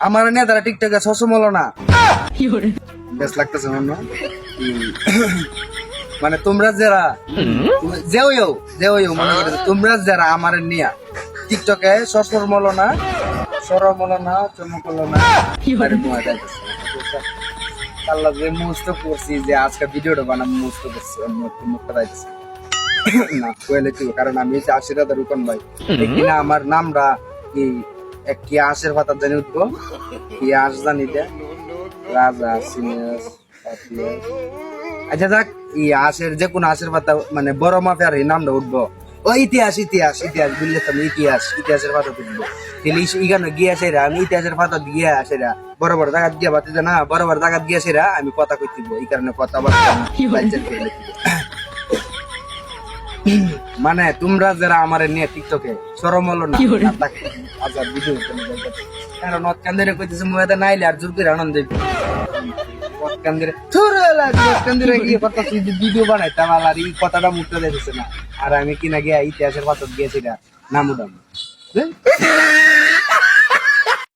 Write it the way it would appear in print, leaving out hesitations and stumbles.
আমার নিয়ে যারা টিকটকে সসম হলো না বেশ লাগতেছে মনে হয়। মানে তোমরা যারা যেও মনে করে তোমরা যারা আমার নিয়ে টিকটকে সরম হলো না চমক হলো না আল্লাহ যে মুস্ত করছি যে আজকে ভিডিওটা বানাবো মুস্ত করছি মুখটা রাখছি না কইলে কি কারণ আমি হচ্ছে আশীর্বাদ রুকন ভাই এখানে আমার নামরা কি আশের পাতা জানি উঠবো কি আশ জানি রাজা সিনিয়স আচ্ছা যাক আশের যে কোনো আশের পাতা মানে বড় মাপে আর এই নামটা উঠবো ও ইতিহাস বুঝলে তো ইতিহাসের পাতা তুলবো ইগানো গিয়ে সেরা আমি ইতিহাসের পাতা গিয়ে সেরা বড় বড় জায়গা গিয়ে বাতিছে না বড় বড় জায়গা গিয়ে সেরা আমি কথা কই দিব এই কারণে কথা মানে তোমরা যারা আমার নিয়ে টিকটকে সরম হলো না আচ্ছা ভিডিও কারণ নৎকান্দিরে কইতেছে মুয়াদা নাইলে আর জোর করে আনন্দ দেবে ভিডিও বানাইতাম আর এই কথাটা মুখটা দেখেছে না আর আমি কিনা গিয়া ইতিহাসের কথা গিয়েছি না নাম উঠাম